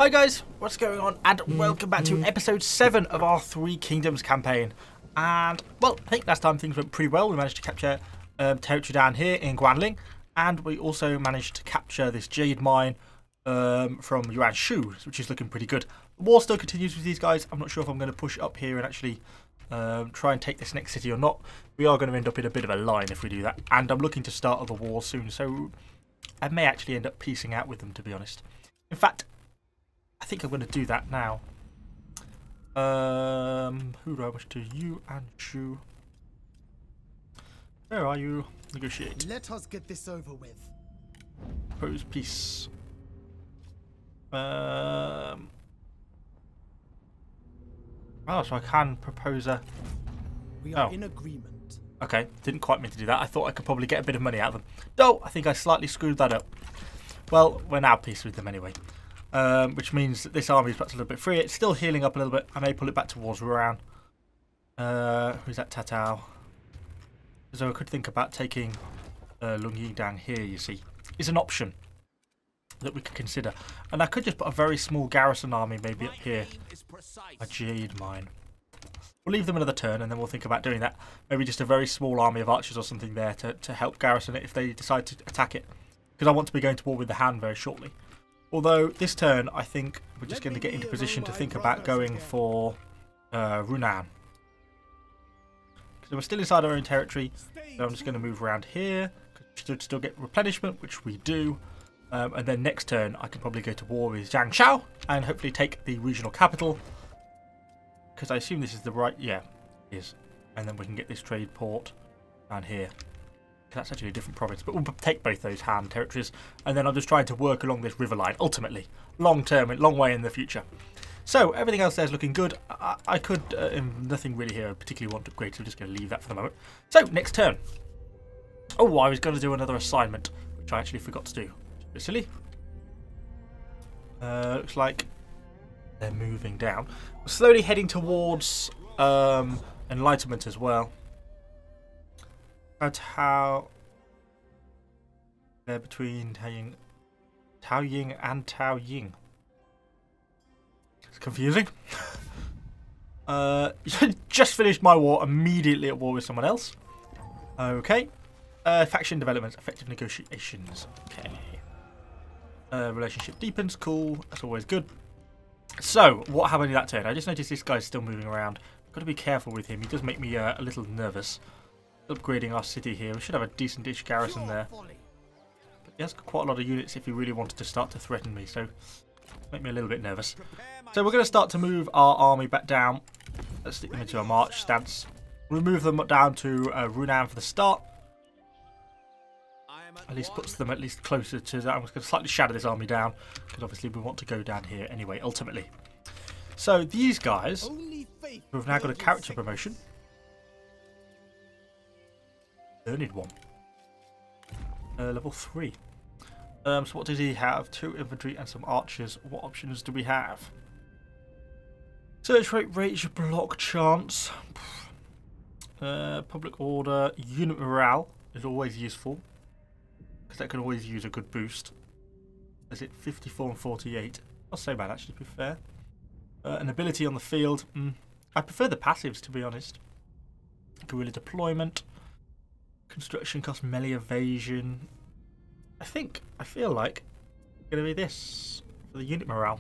Hi guys, what's going on? And welcome back to episode 7 of our Three Kingdoms campaign. And, well, I think last time things went pretty well. We managed to capture territory down here in Guanling. And we also managed to capture this jade mine from Yuan Shu, which is looking pretty good. The war still continues with these guys. I'm not sure if I'm going to push up here and actually try and take this next city or not. We are going to end up in a bit of a line if we do that. And I'm looking to start other wars soon, so I may actually end up piecing out with them, to be honest. In fact, I think I'm going to do that now. Who do I wish to? Yuan Shu. Where are you? Negotiate. Let us get this over with. Propose peace. Oh, so I can propose a... We are in agreement. Okay, didn't quite mean to do that. I thought I could probably get a bit of money out of them. No, I think I slightly screwed that up. Well, we're now peace with them anyway. Which means that this army is back to a little bit free. It's still healing up a little bit. I may pull it back towards Ruan. Who's that? Tatao. So I could think about taking Lungying down here, you see. It's an option that we could consider. And I could just put a very small garrison army maybe up here. A jade mine. We'll leave them another turn and then we'll think about doing that. Maybe just a very small army of archers or something there to help garrison it if they decide to attack it. Because I want to be going to war with the Han very shortly. Although this turn, I think we're just going to get into position to think about going for Runan. So we're still inside our own territory, so I'm just going to move around here. We should still get replenishment, which we do. And then next turn, I can probably go to war with Zhangshao and hopefully take the regional capital. Because I assume this is the right... Yeah, it is. And then we can get this trade port down here. That's actually a different province, but we'll take both those Han territories, and then I'm just trying to work along this river line, ultimately. Long term, long way in the future. So, everything else there is looking good. I could, nothing really here I particularly want to upgrade, so I'm just going to leave that for the moment. So, next turn. Oh, I was going to do another assignment, which I actually forgot to do. A bit silly. Looks like they're moving down. We're slowly heading towards enlightenment as well. About how they're between Taoying and Taoying. It's confusing. Just finished my war, immediately at war with someone else. Okay. Faction developments, effective negotiations. Okay. Relationship deepens, cool. That's always good. So, what happened in that turn? I just noticed this guy's still moving around. Got to be careful with him. He does make me a little nervous. Upgrading our city here. We should have a decent-ish garrison there. But he has quite a lot of units if he really wanted to start to threaten me, so make me a little bit nervous. So we're going to start to move our army back down. Let's stick them into a march stance. We'll move them down to Runan for the start. At least puts them at least closer to that. I'm going to slightly shadow this army down, because obviously we want to go down here anyway, ultimately. So these guys, who have now got a character promotion, learned one. Level 3. So what does he have? 2 infantry and some archers. What options do we have? Search rate, rage, block chance. Public order, unit morale is always useful. Because that can always use a good boost. Is it 54 and 48? Not so bad actually, to be fair. An ability on the field. I prefer the passives, to be honest. Guerrilla deployment. Construction cost, melee evasion. I feel like it's going to be this for the unit morale.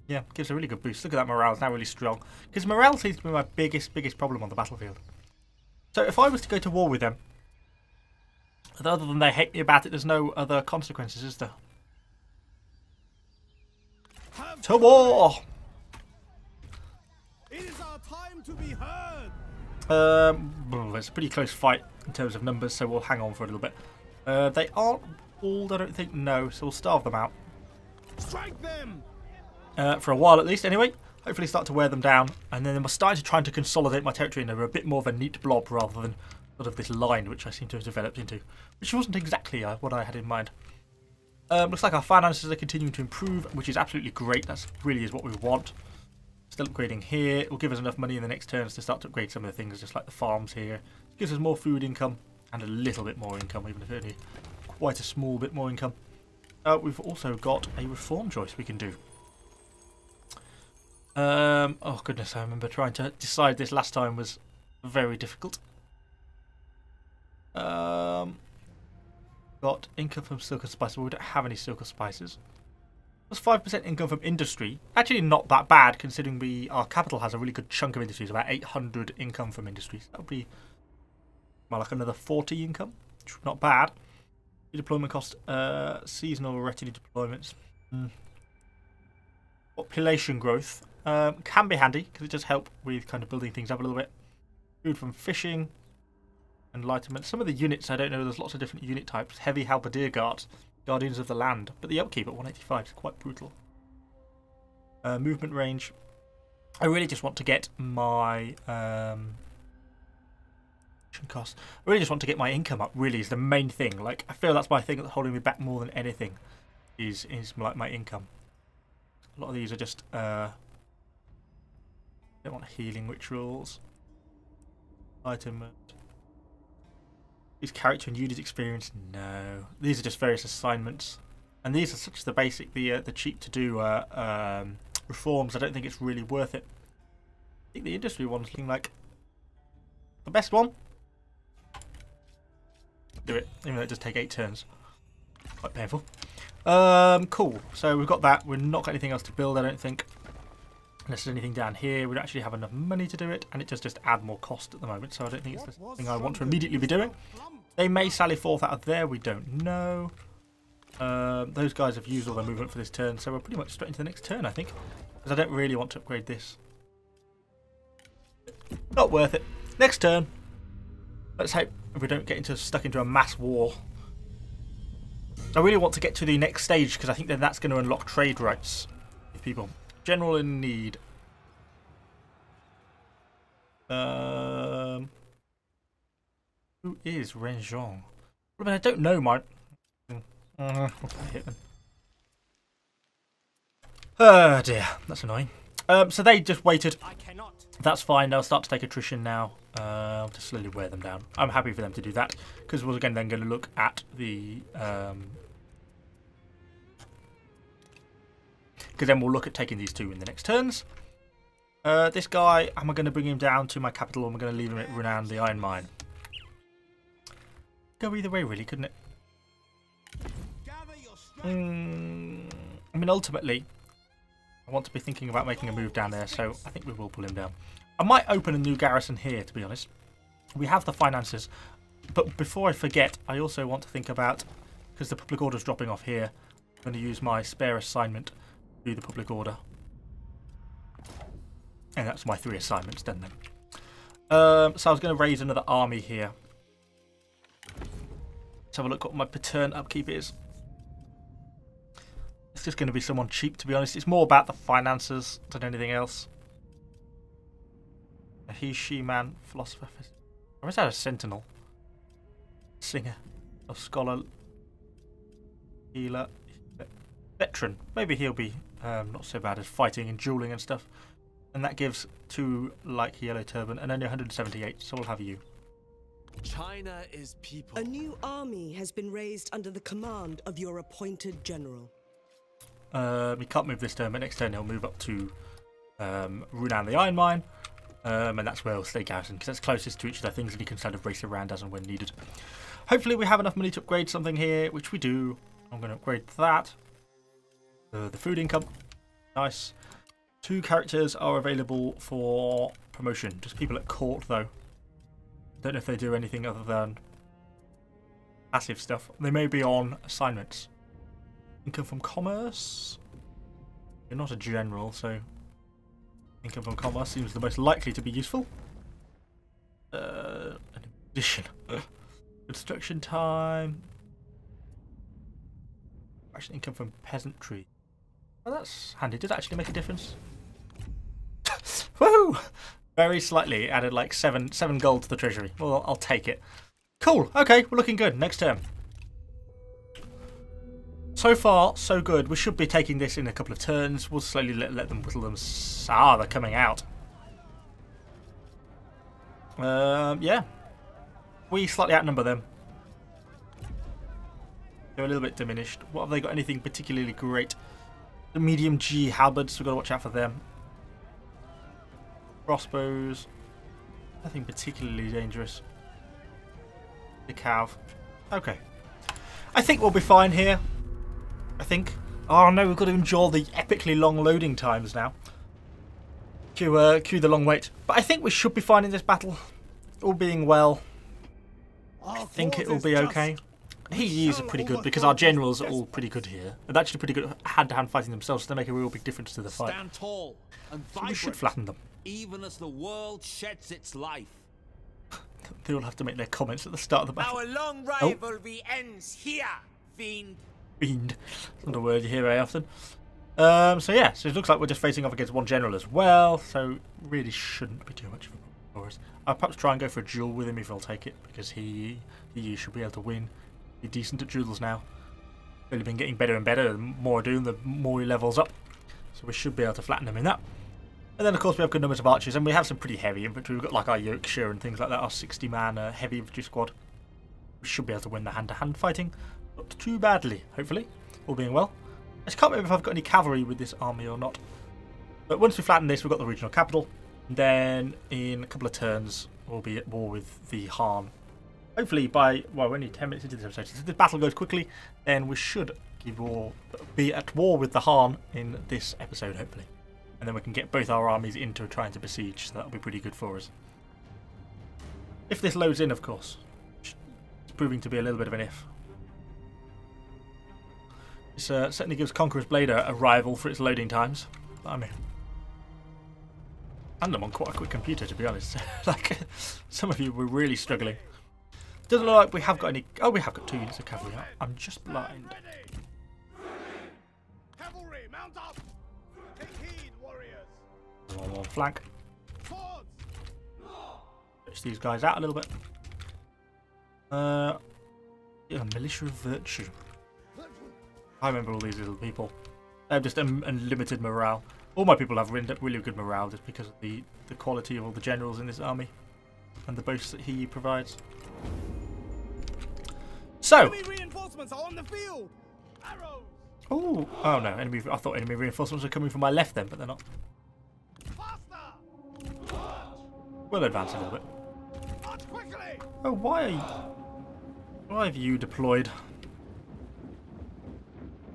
Yeah, gives a really good boost. Look at that, morale is now really strong. Because morale seems to be my biggest problem on the battlefield. So if I was to go to war with them, other than they hate me about it, there's no other consequences, is there? To war! It is our time to be heard. It's a pretty close fight in terms of numbers, so we'll hang on for a little bit. They aren't walled, I don't think, no, so we'll starve them out. Strike them! For a while at least, anyway. Hopefully start to wear them down, and then we're starting to try to consolidate my territory into a bit more of a neat blob rather than sort of this line which I seem to have developed into, which wasn't exactly what I had in mind. Looks like our finances are continuing to improve, which is absolutely great. That really is what we want. Still upgrading here. It will give us enough money in the next turns to start to upgrade some of the things, just like the farms here. Gives us more food income and a little bit more income, even if only quite a small bit more income. We've also got a reform choice we can do. Oh goodness, I remember trying to decide this last time was very difficult. Got income from silk and spices, but we don't have any silk or spices. Plus 5% income from industry. Actually not that bad considering our capital has a really good chunk of industries, about 800 income from industries. That would be well, like another 40 income, which is not bad. Deployment cost, seasonal retinue deployments. Population growth can be handy because it does help with kind of building things up a little bit. Food from fishing, enlightenment. Some of the units I don't know. There's lots of different unit types. Heavy halberdier guards, guardians of the land, but the upkeep at 185 is quite brutal. Movement range. I really just want to get my cost. I really just want to get my income up. Really, is the main thing. Like I feel that's my thing that's holding me back more than anything. Is like my income. A lot of these are just don't want healing rituals. Item. These character and unit experience. No, these are just various assignments, and these are such the basic, the cheap to do reforms. I don't think it's really worth it. I think the industry one's looking like the best one. Do it, even though it does take 8 turns. Quite painful. Cool. So we've got that. We've not got anything else to build, I don't think. Unless there's anything down here. We don't actually have enough money to do it, and it does just add more cost at the moment, so I don't think it's the thing I want to immediately be doing. They may sally forth out of there, we don't know. Those guys have used all their movement for this turn, so we're pretty much straight into the next turn, I think. Because I don't really want to upgrade this. Not worth it. Next turn. Let's hope we don't get stuck into a mass war. I really want to get to the next stage because I think then that's going to unlock trade rights with people. General in need. Who is Renjong? I mean, I don't know, Mike. Oh dear, that's annoying. So they just waited. That's fine. They'll start to take attrition now. I'll just slowly wear them down. I'm happy for them to do that because we're again then going to look at the. Because then we'll look at taking these two in the next turns. This guy, am I going to bring him down to my capital, or am I going to leave him at Renown the Iron Mine? Go either way, really, couldn't it? I mean, ultimately, I want to be thinking about making a move down there, so I think we will pull him down. I might open a new garrison here, to be honest. We have the finances, but before I forget, I also want to think about, because the public order is dropping off here, I'm going to use my spare assignment to do the public order. And that's my 3 assignments done then. So I was going to raise another army here. Let's have a look what my patern upkeep is. It's just going to be someone cheap, to be honest. It's more about the finances than anything else. A he, she, man, philosopher. Or is that a sentinel? Singer. A scholar. Healer. Veteran. Maybe he'll be not so bad as fighting and dueling and stuff. And that gives 2 like yellow turban and only 178, so we'll have you. China is people. A new army has been raised under the command of your appointed general. He can't move this turn, but next turn he'll move up to Runan the Iron Mine. And that's where he'll stay garrison, because that's closest to each of their things, and he can kind of race around as and when needed. Hopefully we have enough money to upgrade something here, which we do. I'm going to upgrade that. The food income. Nice. 2 characters are available for promotion. Just people at court, though. Don't know if they do anything other than passive stuff. They may be on assignments. Income from commerce. You're not a general, so income from commerce seems the most likely to be useful. An addition. Construction time. Actually, income from peasantry. Oh, that's handy. Does that actually make a difference? Woohoo! Very slightly. It added like 7 gold to the treasury. Well, I'll take it. Cool. Okay, we're looking good. Next turn. So far, so good. We should be taking this in a couple of turns. We'll slowly let them whittle them. Ah, they're coming out. Yeah. We slightly outnumber them. They're a little bit diminished. What have they got? Anything particularly great? The medium G halberds, we've got to watch out for them. Crossbows. Nothing particularly dangerous. The cav. Okay. I think we'll be fine here. I think. Oh no, we've got to endure the epically long loading times now. Cue the long wait. But I think we should be fine in this battle. All being well. I think it'll be okay. He's pretty good because our generals are all pretty good here. They're actually pretty good at hand-to-hand fighting themselves, so they make a real big difference to the fight. Stand tall and So we should flatten them. even as the world sheds its life. They all have to make their comments at the start of the battle. Our long rivalry ends here, fiend. Fiend. It's not a word you hear very often. So yeah, so it looks like we're just facing off against one general as well, so really shouldn't be too much of a problem for us. I'll perhaps try and go for a duel with him if he'll take it, because he should be able to win. Be decent at duels now. Really been getting better and better. The more I do, the more he levels up. So we should be able to flatten him in that. And then of course we have good numbers of archers, and we have some pretty heavy infantry. We've got like our Yorkshire and things like that, our 60-man heavy infantry squad. We should be able to win the hand-to-hand fighting. Not too badly, hopefully. All being well. I just can't remember if I've got any cavalry with this army or not. But once we flatten this, we've got the regional capital. And then in a couple of turns, we'll be at war with the Han. Hopefully by, well, we're only 10 minutes into this episode. So if the battle goes quickly, then we should be at war with the Han in this episode, hopefully. And then we can get both our armies into trying to besiege, so that'll be pretty good for us. If this loads in, of course. It's proving to be a little bit of an if. This certainly gives Conqueror's Blade a rival for its loading times. I mean, and I'm on quite a quick computer, to be honest. Like, some of you were really struggling. Doesn't look like we have got any. Oh, we have got 2 units of cavalry. I'm just blind. Cavalry, mount up. Take heed, warriors. One flank. Swords. Push these guys out a little bit. Yeah, militia of virtue. I remember all these little people. They have just unlimited morale. All my people have really good morale just because of the quality of all the generals in this army and the boasts that he provides. So. Enemy reinforcements are on the field. Arrows. Oh no! I thought enemy reinforcements were coming from my left then, but they're not. Faster. We'll advance a little bit. March quickly. Oh, why have you deployed?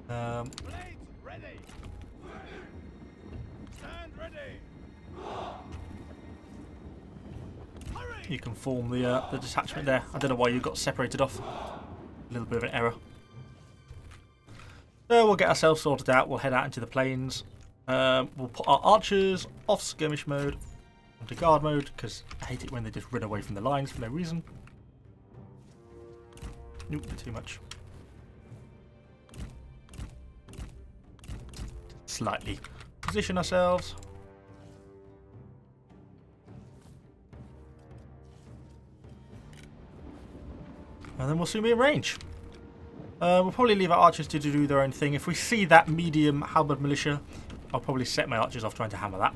Blades ready. Stand ready. Hurry. You can form the detachment there. I don't know why you got separated off. A little bit of an error. So we'll get ourselves sorted out. We'll head out into the plains. We'll put our archers off skirmish mode onto guard mode because I hate it when they just run away from the lines for no reason. Nope, too much. Slightly position ourselves. And then we'll soon be in range. We'll probably leave our archers to do their own thing. If we see that medium halberd militia, I'll probably set my archers off trying to hammer that.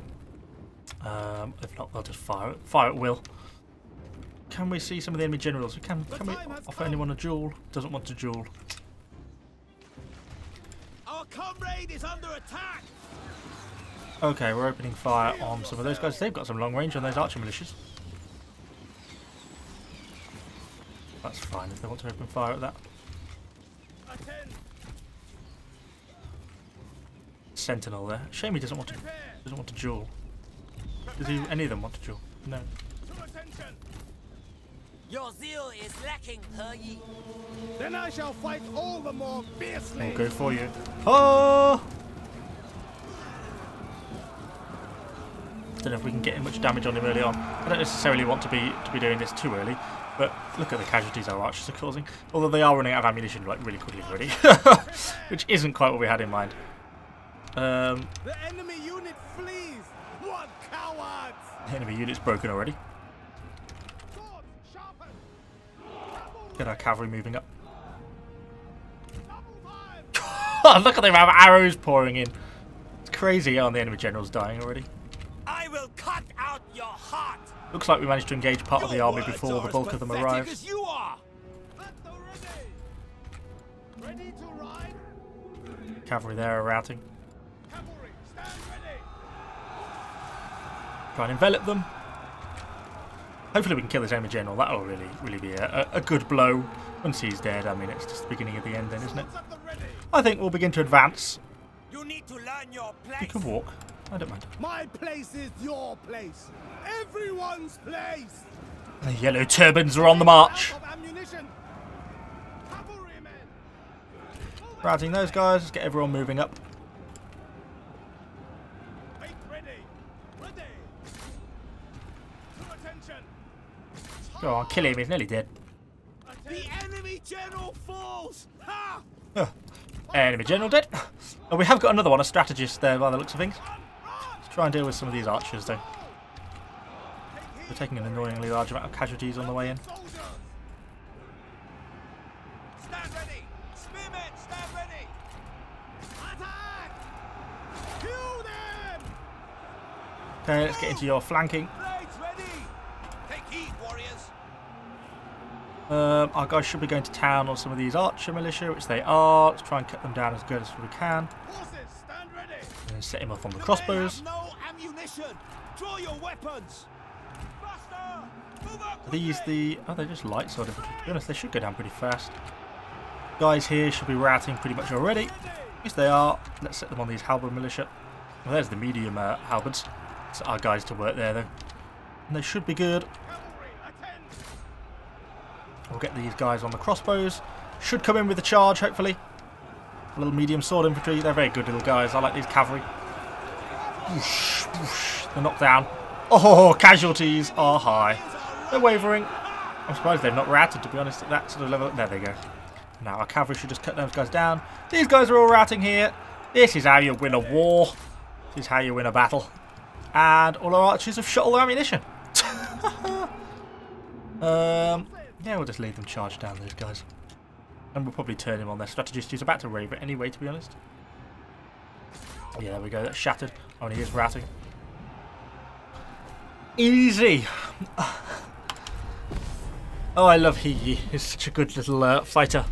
If not, they'll just fire at will. Can we see some of the enemy generals? Can we offer anyone a duel? Doesn't want to duel. Our comrade is under attack. Okay, we're opening fire on some of those guys. They've got some long range on those archer militias. That's fine if they want to open fire at that. Attend. Sentinel there. Shame he doesn't want to duel. Does any of them want to duel? No. To attention. Your zeal is lacking, He Yi. Then I shall fight all the more fiercely. I'll go for you. Oh! Don't know if we can get much damage on him early on. I don't necessarily want to be doing this too early, but look at the casualties our archers are causing. Although they are running out of ammunition like really quickly already, which isn't quite what we had in mind. The enemy unit flees. What cowards! The enemy unit's broken already. Swords sharpened. Get our cavalry moving up. Double time. Look at them have arrows pouring in. It's crazy. Oh, and the enemy general's dying already. I will cut out your heart. Looks like we managed to engage part of the army before the bulk of them arrived. As you are. At the ready. Ready cavalry there are routing. Cavalry, stand ready. Try and envelop them. Hopefully we can kill this enemy general. That'll really be a good blow. Once he's dead, I mean, it's just the beginning of the end then, isn't it? At the ready. I think we'll begin to advance. You need to learn your You place. can walk. I don't mind. My place is your place. Everyone's place. The yellow turbans are on the march. Out of ammunition. Cavalrymen. Routing those guys. Let's get everyone moving up. Make ready. Ready. To attention. Go on, kill him. He's nearly dead. The enemy general falls. Ha! Enemy general dead. Oh, we have got another one, a strategist there by the looks of things. Let's try and deal with some of these archers though. We're taking an annoyingly large amount of casualties on the way in. Soldiers. Stand ready. Spearmen, stand ready. Attack! Kill them! Okay, let's get into your flanking. Blades ready. Take heed, warriors. Our guys should be going to town on some of these archer militia, which they are. Let's try and cut them down as good as we can. Horses, stand ready. And then set him off on the You crossbows. may have no ammunition. Draw your weapons. Faster. Move up Are these quickly. the... Oh, they're just light sword infantry. To be honest, they should go down pretty fast. Guys here should be routing pretty much already. Yes, they are. Let's set them on these halberd militia. Well, there's the medium halberds. It's our guys to work there, though. And they should be good. Cavalry, attend. We'll get these guys on the crossbows. Should come in with a charge, hopefully. A little medium sword infantry. They're very good little guys. I like these cavalry. Whoosh, whoosh. They're knocked down. Oh, casualties are high. They're wavering. I'm surprised they've not routed, to be honest, at that sort of level. There they go. Now our cavalry should just cut those guys down. These guys are all routing here. This is how you win a war. This is how you win a battle. And all our archers have shot all their ammunition. Yeah, we'll just leave them charge down, those guys. And we'll probably turn him on their strategist, who's about to rave it anyway, to be honest. Yeah, there we go. That's shattered. Oh, and he is routing. Easy. Oh, I love He. He's such a good little fighter.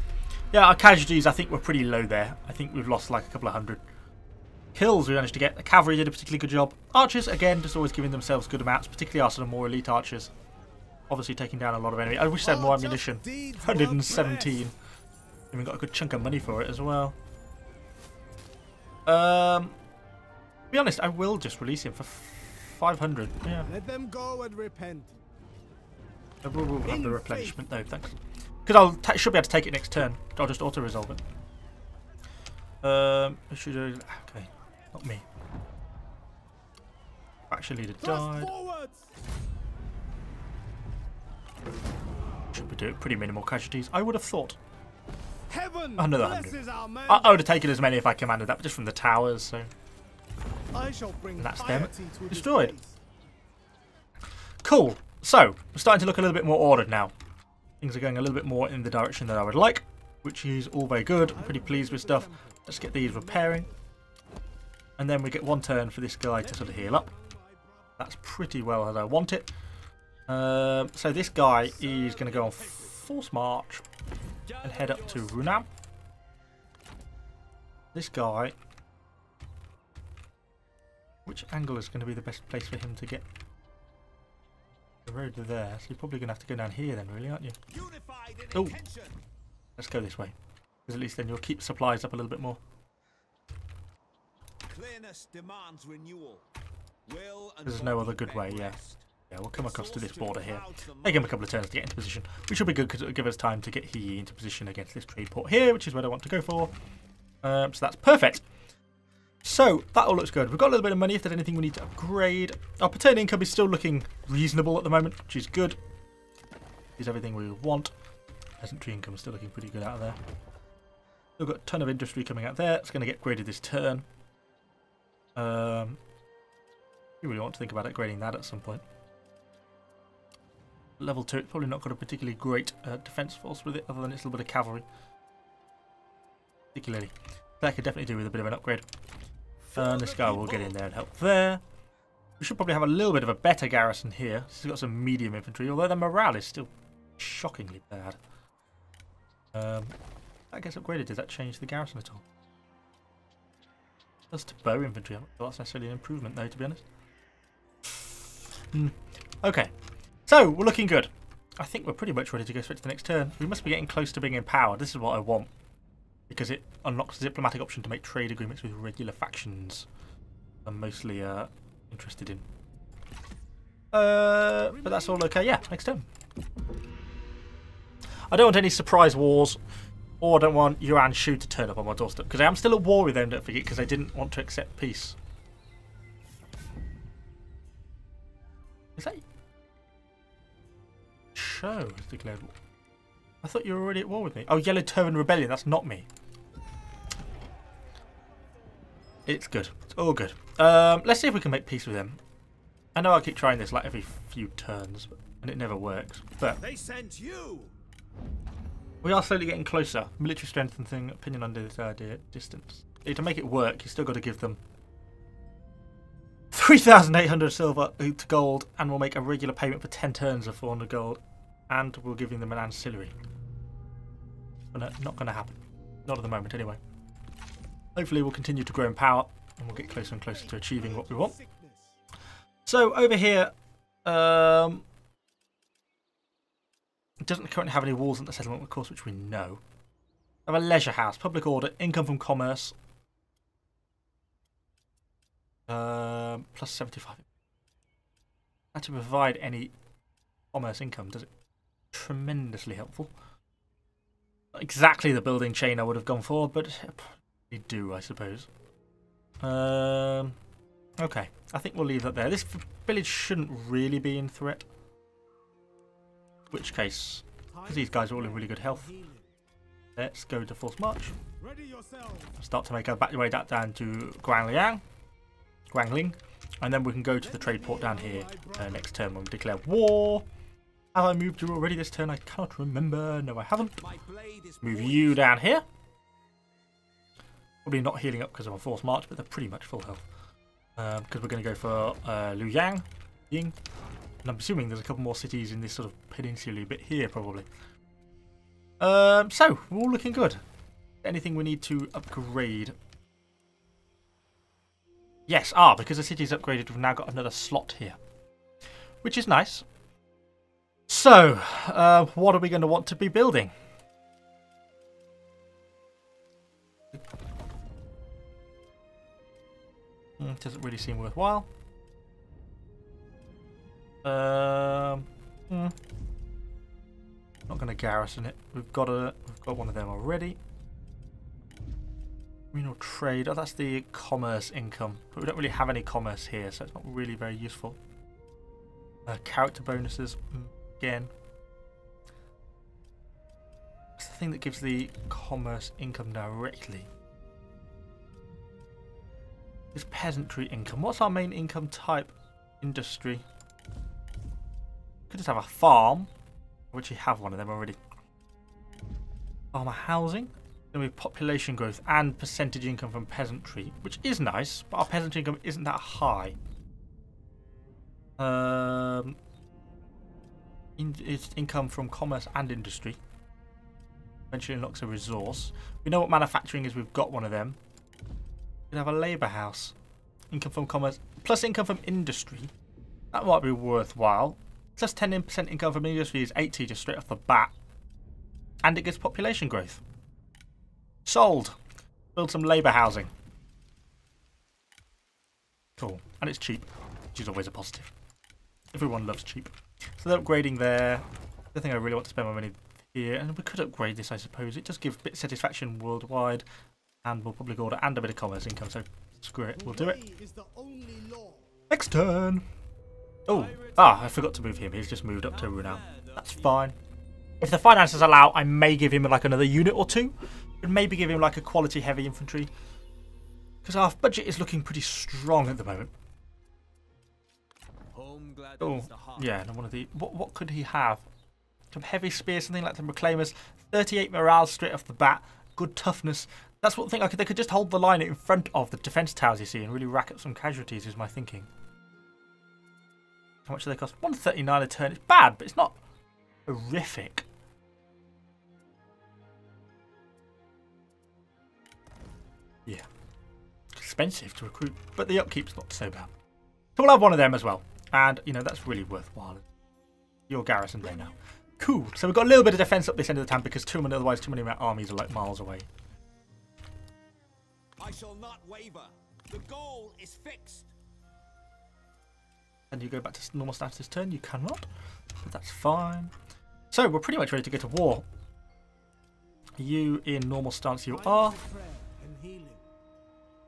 Yeah, our casualties, I think, were pretty low there. I think we've lost like a couple of hundred. Kills we managed to get. The cavalry did a particularly good job. Archers, again, just always giving themselves good amounts, particularly our sort of more elite archers. Obviously taking down a lot of enemy. I wish they had more ammunition. 117. And we got a good chunk of money for it as well. To be honest, I will just release him for 500. Yeah. Let them go and repent. I will have the replenishment though, thanks. Because I should be able to take it next turn. I'll just auto-resolve it. Okay, not me. Faction leader died. Forwards. Should be doing pretty minimal casualties, I would have thought. Heaven Another blesses 100. our man. I would have taken as many if I commanded that, but just from the towers, so. I shall bring And that's them piety to his destroyed. place. Cool. So, we're starting to look a little bit more ordered now. Things are going a little bit more in the direction that I would like, which is all very good. I'm pretty pleased with stuff. Let's get these repairing. And then we get one turn for this guy to sort of heal up. That's pretty well as I want it. So this guy is going to go on force march and head up to Runam. This guy... Which angle is going to be the best place for him to get? The road to there, so you're probably going to have to go down here then, really, aren't you? Oh, let's go this way. Because at least then you'll keep supplies up a little bit more. Clearness demands renewal. There's no other good way, yeah. Yeah, we'll come across to this border here. Take him a couple of turns to get into position, which will be good because it'll give us time to get he into position against this trade port here, which is what I want to go for. So that's perfect. So, that all looks good. We've got a little bit of money if there's anything we need to upgrade. Our paternal income is still looking reasonable at the moment, which is good. Is everything we want. Peasantry income is still looking pretty good out of there. We've got a ton of industry coming out there. It's going to get graded this turn. You really want to think about upgrading that at some point. Level 2, it's probably not got a particularly great defense force with it, other than its little bit of cavalry. Particularly. That could definitely do with a bit of an upgrade. And this guy will get in there and help there. We should probably have a little bit of a better garrison here. This has got some medium infantry, although the morale is still shockingly bad. That gets upgraded. Does that change the garrison at all? That's to bow infantry. I don't think that's necessarily an improvement though, to be honest. Okay, so we're looking good. I think we're pretty much ready to go straight to the next turn. We must be getting close to being empowered. This is what I want, because it unlocks the diplomatic option to make trade agreements with regular factions. I'm mostly interested in. But that's all okay. Yeah, next turn. I don't want any surprise wars, or I don't want Yuan Shu to turn up on my doorstep, because I am still at war with them, don't forget, because they didn't want to accept peace. Is that... Show has declared war. I thought you were already at war with me. Oh, Yellow Turban Rebellion, that's not me. It's good. It's all good. Let's see if we can make peace with them. I know I keep trying this like every few turns, and it never works. But They sent you. we are slowly getting closer. Military strength and thing, opinion under this idea, distance. To make it work, you still got to give them 3,800 silver to gold, and we'll make a regular payment for 10 turns of 400 gold, and we're giving them an ancillary. But not going to happen. Not at the moment, anyway. Hopefully, we'll continue to grow in power, and we'll get closer and closer to achieving what we want. So over here, it doesn't currently have any walls in the settlement, of course, which we know. I have a leisure house, public order, income from commerce, plus 75. Not to provide any commerce income, does it? Tremendously helpful. Not exactly the building chain I would have gone for, but they do, I suppose. Okay, I think we'll leave that there. This village shouldn't really be in threat. In which case, because these guys are all in really good health, let's go to force march. Start to make our way down to Guangling, and then we can go to the trade port down here next turn when we declare war. Have I moved you already this turn? I cannot remember. No, I haven't. Move you down here. Probably not healing up because of a force march, but they're pretty much full health. Because we're going to go for Ying, and I'm assuming there's a couple more cities in this sort of peninsula bit here, probably. So, we're all looking good. Anything we need to upgrade? Yes, because the city's upgraded, we've now got another slot here, which is nice. So, what are we going to want to be building? Doesn't really seem worthwhile. Not going to garrison it. We've got one of them already. Communal trade. Oh, that's the commerce income, but we don't really have any commerce here, so it's not really very useful. Character bonuses again. It's the thing that gives the commerce income directly. Is peasantry income. What's our main income type? Industry. Could just have a farm. We actually have one of them already. Farmer housing. Then we have population growth and percentage income from peasantry, which is nice, but our peasantry income isn't that high. It's income from commerce and industry. Eventually unlocks a resource. We know what manufacturing is. We've got one of them. We have a labour house. Income from commerce plus income from industry. That might be worthwhile. Plus 10% income from industry is 80 just straight off the bat. And it gives population growth. Sold. Build some labour housing. Cool. And it's cheap, which is always a positive. Everyone loves cheap. So they're upgrading there. I don't think I really want to spend my money here. And we could upgrade this, I suppose. It just gives a bit of satisfaction worldwide. And we'll public order and a bit of commerce income, so screw it, we'll do it. Next turn! Oh, I forgot to move him, he's just moved up to Runao. That's fine. If the finances allow, I may give him like another unit or two. And maybe give him like a quality heavy infantry. Because our budget is looking pretty strong at the moment. Oh, yeah, and one of the... What could he have? Some heavy spears, something like the Reclaimers. 38 morale straight off the bat. Good toughness. That's what I think. They could just hold the line in front of the defence towers, you see, and really rack up some casualties, is my thinking. How much do they cost? 139 a turn. It's bad, but it's not horrific. Yeah. expensive to recruit, but the upkeep's not so bad. So we'll have one of them as well. And, you know, that's really worthwhile. Your garrison there now. Cool. So we've got a little bit of defense up this end of the town because otherwise too many armies are like miles away. I shall not waver. The goal is fixed. And you go back to normal status this turn? You cannot. But that's fine. So we're pretty much ready to go to war. Are you in normal stance? You are.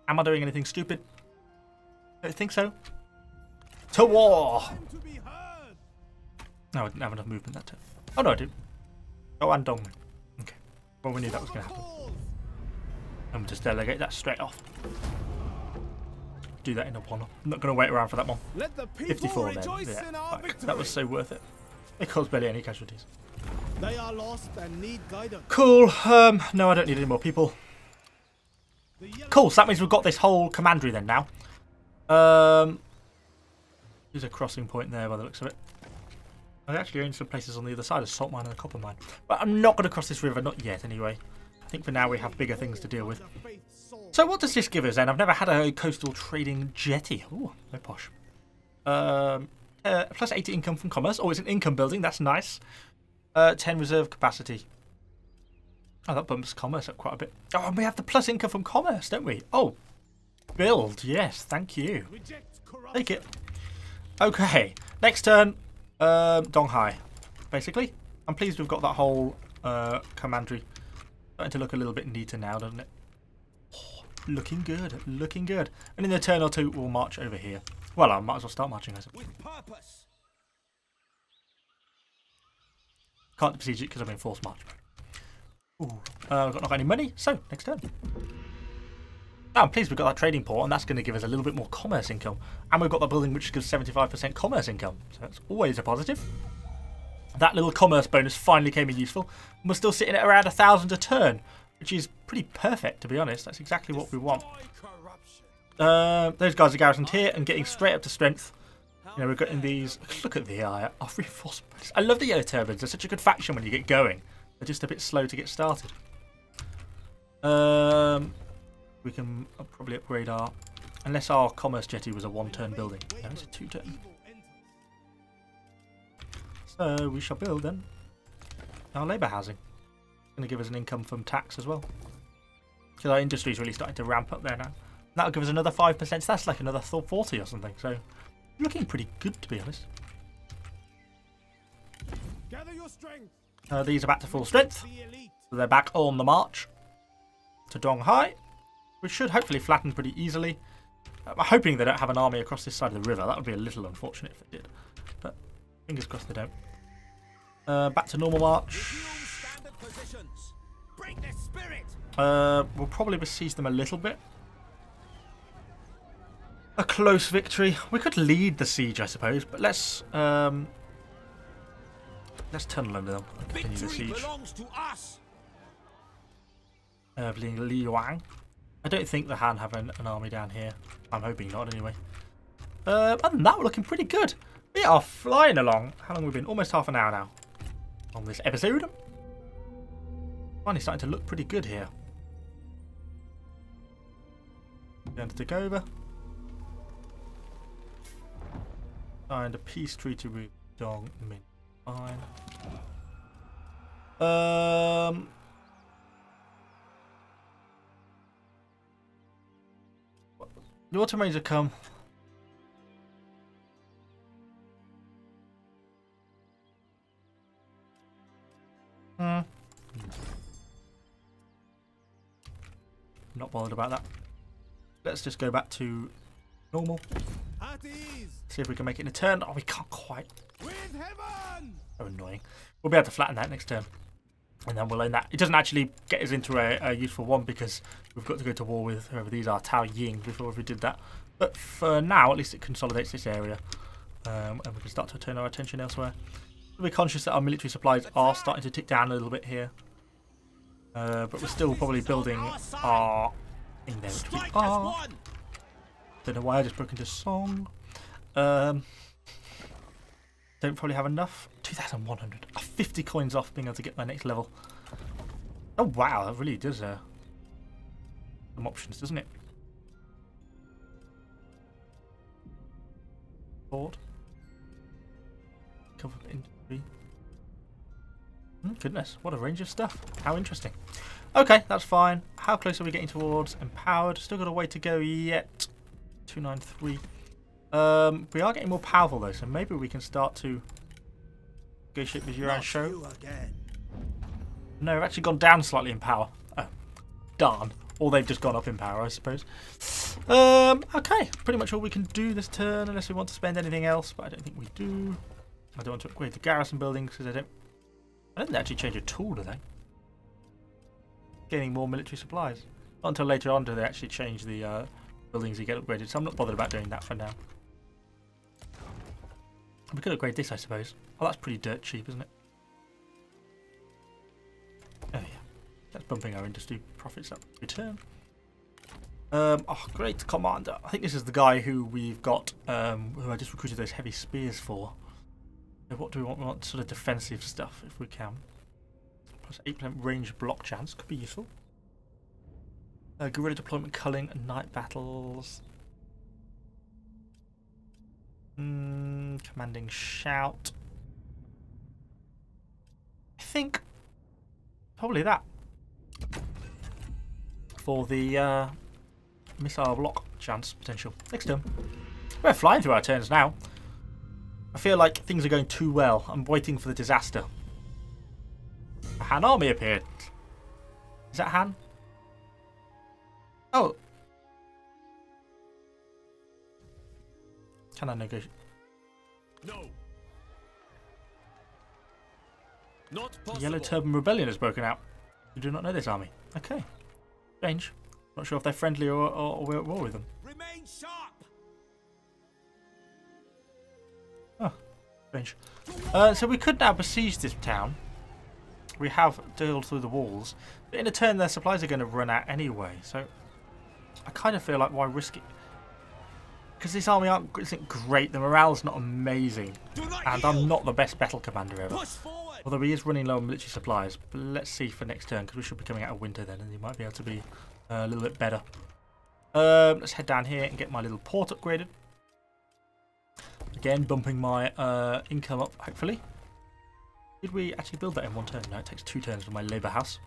Am I doing anything stupid? I don't think so. To war! No, I didn't have enough movement that turn. Oh no, I did. Oh, and Dongman. Okay. Well, we knew that was going to happen. And we'll just delegate that straight off. Do that in a one. I'm not going to wait around for that one. 54 then. Yeah, that was so worth it. It caused barely any casualties. They are lost and need guidance. Cool. No, I don't need any more people. Cool. So that means we've got this whole commandery then now. There's a crossing point there by the looks of it. I actually own some places on the other side, a salt mine and a copper mine. But I'm not going to cross this river, not yet anyway. I think for now we have bigger things to deal with. So what does this give us then? I've never had a coastal trading jetty. Ooh, no posh. Plus 80 income from commerce. Oh, it's an income building. That's nice. 10 reserve capacity. Oh, that bumps commerce up quite a bit. Oh, and we have the plus income from commerce, don't we? Oh, build. Yes, thank you. Take it. Okay, next turn. Donghai, basically. I'm pleased we've got that whole commandery. Starting to look a little bit neater now, doesn't it? Oh, looking good, looking good. And in a turn or two, we'll march over here. Well, I might as well start marching, I suppose. Can't besiege it because I'm in forced march. Ooh, I've not got any money, so next turn. Oh, I'm pleased we've got that trading port, and that's going to give us a little bit more commerce income. And we've got that building which gives 75% commerce income, so that's always a positive. That little commerce bonus finally came in useful. And we're still sitting at around 1,000 a turn, which is pretty perfect, to be honest. That's exactly what we want. Those guys are garrisoned here and getting straight up to strength. You know, we're getting these. Look at the our reinforcements. I love the yellow turbans. They're such a good faction when you get going. They're just a bit slow to get started. We can probably upgrade our... Unless our commerce jetty was a one-turn building. No, it's a two-turn. So we shall build then our labour housing. It's going to give us an income from tax as well. Because our industry is really starting to ramp up there now. That'll give us another 5%. So that's like another 40 or something. So looking pretty good, to be honest. Gather your strength. These are back to full strength. So they're back on the march to Donghai, which should hopefully flatten pretty easily. I'm hoping they don't have an army across this side of the river. That would be a little unfortunate if they did. But fingers crossed they don't. Back to normal march. We'll probably besiege them a little bit. A close victory. We could lead the siege, I suppose, but let's tunnel under them and continue the siege. Li Yuan. I don't think the Han have an army down here. I'm hoping not, anyway. Other than that, we're looking pretty good. We are flying along. How long have we been? Almost half an hour now on this episode. Finally starting to look pretty good here. Going to take over. Signed a peace treaty with Dong Min. Fine. The automations have come. Not bothered about that. Let's just go back to normal. See if we can make it in a turn. Oh, we can't quite. So annoying. We'll be able to flatten that next turn. And then we'll own that. It doesn't actually get us into a useful one because we've got to go to war with whoever these are, Tao Ying, before we did that. But for now, at least it consolidates this area. And we can start to turn our attention elsewhere. We're conscious that our military supplies are starting to tick down a little bit here. But we're still probably building our... in there, which we are. Don't know why I just broke into song. Don't probably have enough. 2,100. 50 coins off being able to get my next level. Oh wow, that really does some options, doesn't it? Port. Cover industry. Goodness, what a range of stuff. How interesting. Okay, that's fine. How close are we getting towards empowered? Still got a way to go yet. 293. We are getting more powerful though, so maybe we can start to negotiate with your own show. No, we've actually gone down slightly in power. Oh, darn. Or they've just gone up in power, I suppose. Okay, pretty much all we can do this turn, unless we want to spend anything else, but I don't think we do. I don't want to upgrade the garrison buildings because I didn't actually change a tool, do they? Gaining more military supplies. Not until later on do they actually change the buildings you get upgraded, so I'm not bothered about doing that for now. We could upgrade this, I suppose. Oh, that's pretty dirt cheap, isn't it? Oh yeah. That's bumping our industry profits up. Return. Oh, great commander. I think this is the guy who we've got, who I just recruited those heavy spears for. So what do we want? We want sort of defensive stuff, if we can. Plus 8% range block chance. Could be useful. Guerrilla deployment, culling, and night battles. Commanding shout. I think probably that. For the missile block chance potential. Next turn. We're flying through our turns now. I feel like things are going too well. I'm waiting for the disaster. A Han army appeared. Is that Han? Oh. Can I negotiate? No. Not possible. Yellow Turban Rebellion has broken out. You do not know this army. Okay. Strange. Not sure if they're friendly or we're at war with them. Remain sharp. Oh, strange. So we could now besiege this town. We have drilled through the walls. But in a turn, their supplies are going to run out anyway. So I kind of feel like why risk it? Because this army isn't great. The morale's not amazing. And I'm not the best battle commander ever. Although he is running low on military supplies. But let's see for next turn, because we should be coming out of winter then, and he might be able to be a little bit better. Let's head down here and get my little port upgraded. Again, bumping my income up, hopefully. Did we actually build that in one turn? No, it takes 2 turns for my labour house.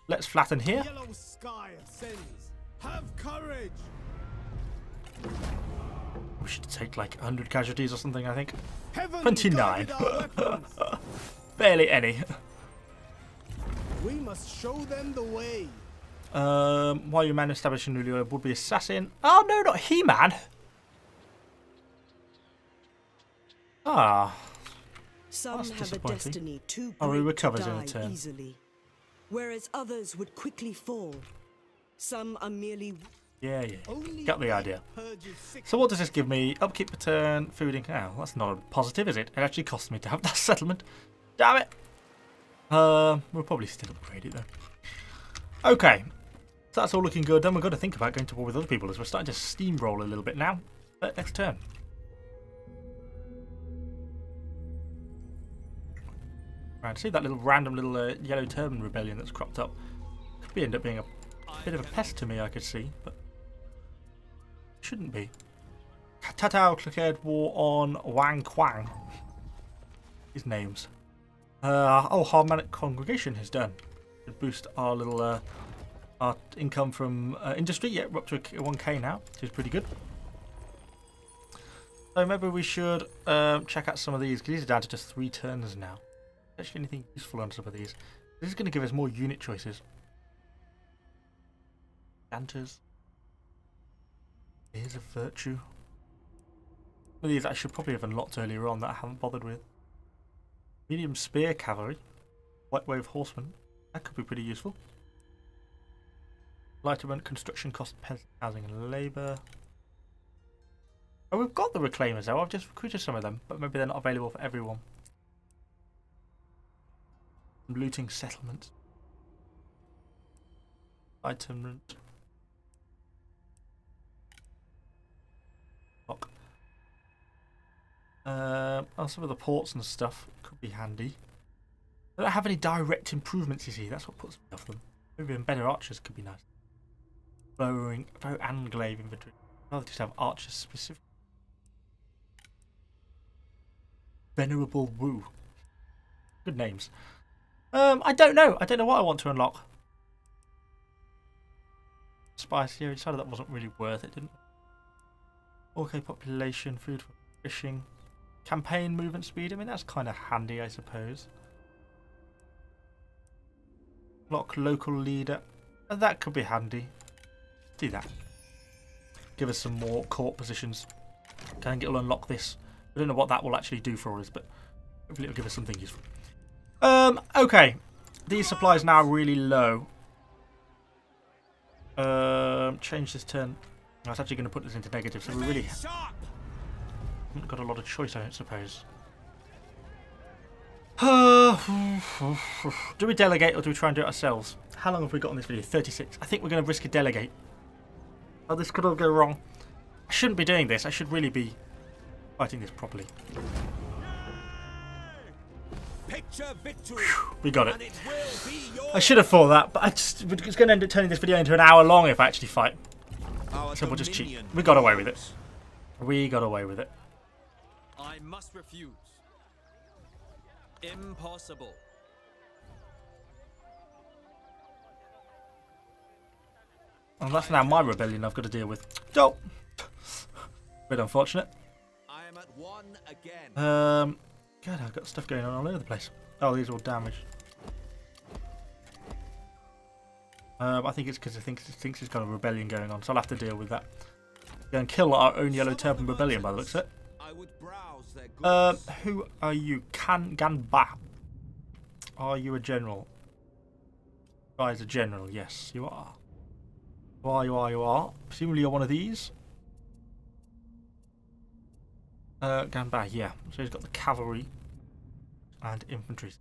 Let's flatten here. Yellow sky ascends. Have courage. We should take like 100 casualties or something, I think. Heaven 29. guide our weapons. Barely any. We must show them the way. While your man establishing newly would be assassin. Oh no, not He-Man. Ah. Some That's have a disappointing. destiny too Oh, he great recovers to in a die turn. easily, whereas others would quickly fall. Some are merely Yeah. Only Got the light idea. purges sickness. So what does this give me? Upkeep per turn, food income. Oh, that's not a positive, is it? It actually costs me to have that settlement. Damn it. We'll probably still upgrade it though. Okay. So that's all looking good. Then we've got to think about going to war with other people as we're starting to steamroll a little bit now. Next turn. Right, see that little random little yellow turban rebellion that's cropped up. Could end up being a bit of a pest to me, I could see, but shouldn't be. Tatao declared war on Wang Quang. His names. Oh, Harmonic Congregation has done. To boost our little our income from industry. Yeah, we're up to 1k now, which is pretty good. So maybe we should check out some of these, because these are down to just 3 turns now. Actually, anything useful on some of these. This is going to give us more unit choices. Ganters. Here's a virtue. Some of these I should probably have unlocked earlier on that I haven't bothered with. Medium spear cavalry. Light wave horsemen. That could be pretty useful. Lighterment, construction cost, peasant housing and labour. Oh, we've got the reclaimers though. I've just recruited some of them, but maybe they're not available for everyone. Looting settlement. Item. Lock. Oh, some of the ports and stuff could be handy. They don't have any direct improvements, you see. That's what puts me off them. Maybe even better archers could be nice. Bow and glaive infantry. I'd rather just have archers specific. Venerable Wu. Good names. I don't know. I don't know what I want to unlock. Spice here. I decided that wasn't really worth it, didn't it? Okay, population, food for fishing. Campaign movement speed. I mean, that's kind of handy, I suppose. Lock local leader. That could be handy. Do that. Give us some more court positions. I think it'll unlock this. I don't know what that will actually do for us, but hopefully it'll give us something useful. Okay. These supplies now are really low. Change this turn. I was actually going to put this into negative, so we really haven't got a lot of choice, I don't suppose. Do we delegate or do we try and do it ourselves? How long have we got on this video? 36. I think we're going to risk a delegate. Oh, this could all go wrong. I shouldn't be doing this. I should really be fighting this properly. Picture victory. We got it. And it will be yours. I should have thought that, but it's going to end up turning this video into an hour long if I actually fight. Our So we'll just cheat. dominion We got away with it. We got away with it. I must refuse. Impossible. And that's now my rebellion I've got to deal with. Dope. Bit unfortunate. I am at 1 again. God, I've got stuff going on all over the place. Oh, these are all damaged. I think it's because it thinks it's got a rebellion going on, so I'll have to deal with that. Go and kill our own yellow turban rebellion by the looks of it. I would browse their goods. Who are you? Ganba. Are you a general? Guys, a general. Yes, you are. You are. Presumably you're one of these. Ganba, yeah. So he's got the cavalry and infantry.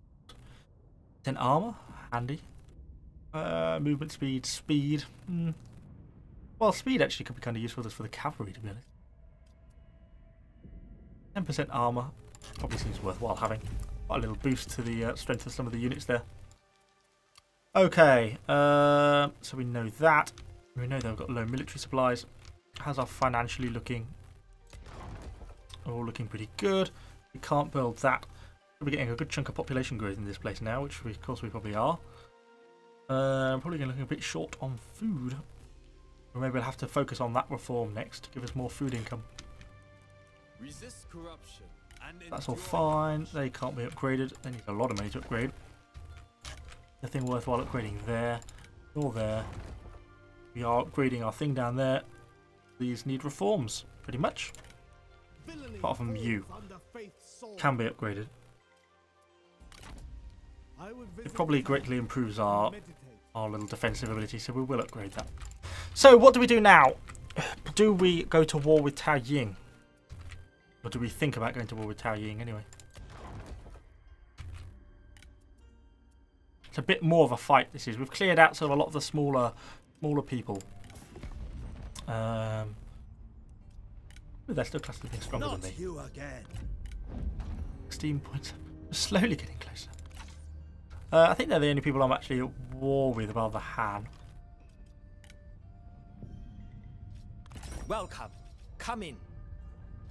10 armor, handy. Movement speed. Well, speed actually could be kind of useful for the cavalry, to be honest. 10% armor probably seems worthwhile having. Quite a little boost to the strength of some of the units there. Okay, so we know that. We know they've got low military supplies. How's our financially looking? All looking pretty good. We can't build that. We're getting a good chunk of population growth in this place now, which of course we probably are. Probably going to look a bit short on food. Or maybe we'll have to focus on that reform next to give us more food income. Resist corruption and That's all fine. They can't be upgraded. They need a lot of money to upgrade. Nothing worthwhile upgrading there. Or there. We are upgrading our thing down there. These need reforms, pretty much. Apart from you. Can be upgraded. It probably greatly improves our little defensive ability, so we will upgrade that. So what do we do now? Do we go to war with Tao Ying? Or do we think about going to war with Tao Ying anyway? It's a bit more of a fight, this is. We've cleared out sort of a lot of the smaller people. They're still classed as being stronger than me. You again. 16 points. We're slowly getting closer. I think they're the only people I'm actually at war with, above the Han. welcome. Come in.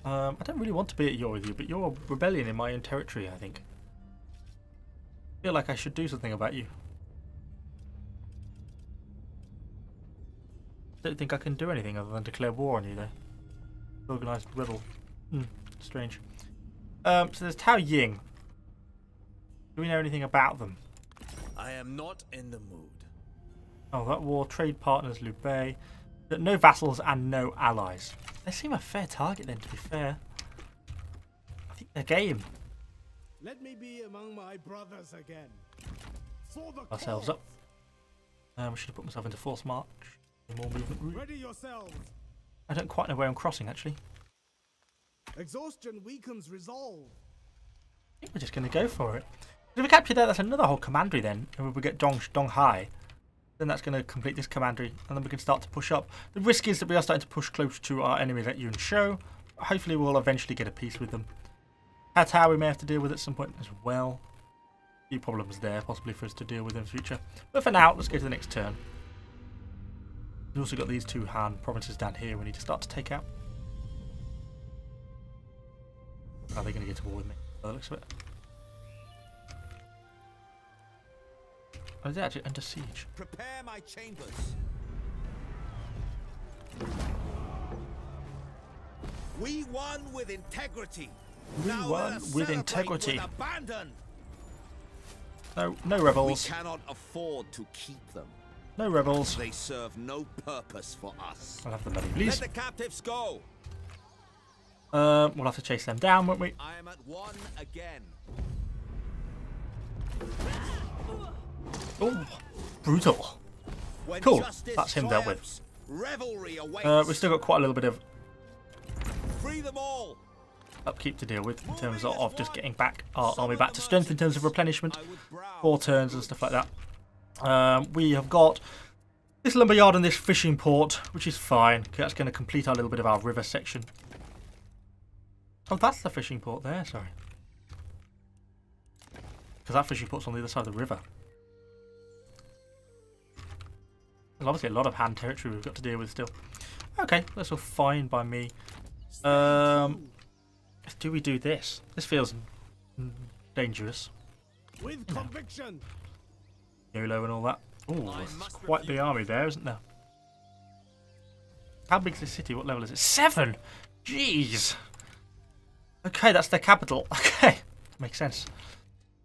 I don't really want to be at war with you, but you're a rebellion in my own territory, I think. I feel like I should do something about you. I don't think I can do anything other than declare war on you, though. Organised rebel. Strange. So there's Tao Ying. Do we know anything about them? I am not in the mood. Oh, that war. Trade partners, Liu Bei. No vassals and no allies. They seem a fair target then, to be fair. I think they're game. Let me be among my brothers again. For the Ourselves up. We should have put myself into force march. More movement route. Ready yourselves. I don't quite know where I'm crossing, actually. Exhaustion weakens resolve. I think we're just going to go for it. If we capture that, that's another whole commandery then. And if we get Dong Hai, then that's going to complete this commandery. And then we can start to push up. The risk is that we are starting to push closer to our enemies at Yun Shou. Hopefully we'll eventually get a peace with them. Hatao we may have to deal with at some point as well. A few problems there, possibly for us to deal with in the future. But for now, let's go to the next turn. We've also got these two Han provinces down here we need to start to take out. Are they going to get to war with me? By the looks of it. Oh, they're actually under siege. Prepare my chambers. We won with integrity. We Now won let us with celebrate integrity. with abandon. No We rebels. cannot afford to keep them. No rebels. They serve no purpose for us. I'll have the money, Let please. the captives go. We'll have to chase them down, won't we? I am at one again. Oh, brutal. When Cool, justice that's him dealt with. triumphs, revelry awaits. We've still got quite a little bit of Free them all. upkeep to deal with in terms of just getting back our army back to strength in terms of replenishment, 4 turns and stuff like that. We have got this lumberyard and this fishing port, which is fine. That's going to complete our little bit of our river section. Oh, that's the fishing port there, sorry. Because that fishing port's on the other side of the river. There's obviously a lot of hand territory we've got to deal with still. Okay, that's all fine by me. Do we do this? This feels dangerous. With conviction. YOLO and all that. Oh, there's quite the army there, isn't there? How big's this city? What level is it? 7! Jeez! Okay, that's their capital. Okay, makes sense.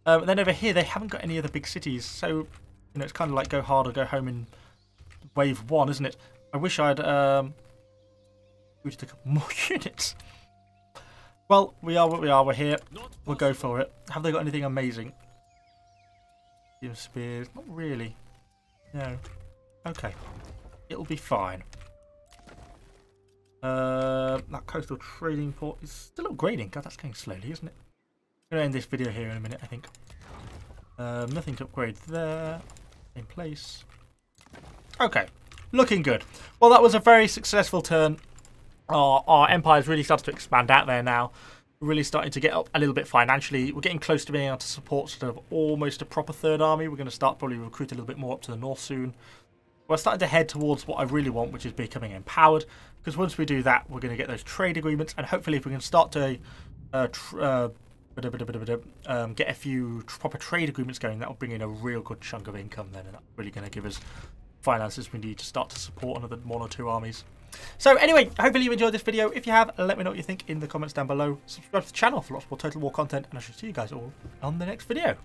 Then over here, they haven't got any other big cities, so you know it's kind of like go hard or go home in wave 1, isn't it? I wish I'd recruited a couple more units. Well, we are what we are. We're here. We'll go for it. Have they got anything amazing? Spears? Not really. No. Okay. It'll be fine. That coastal trading port is still upgrading. God, that's going slowly, isn't it? I'm going to end this video here in a minute, I think. Nothing to upgrade there. In place. Okay. Looking good. Well, that was a very successful turn. Our empire's really started to expand out there now. We're really starting to get up a little bit financially. We're getting close to being able to support sort of almost a proper third army. We're going to start probably recruit a little bit more up to the north soon. We're starting to head towards what I really want, which is becoming empowered. Because once we do that, we're going to get those trade agreements. And hopefully if we can start to get a few proper trade agreements going, that will bring in a real good chunk of income then. And that's really going to give us finances we need to start to support another 1 or 2 armies. So anyway, hopefully you enjoyed this video. If you have, let me know what you think in the comments down below. Subscribe to the channel for lots more Total War content, and I shall see you guys all on the next video.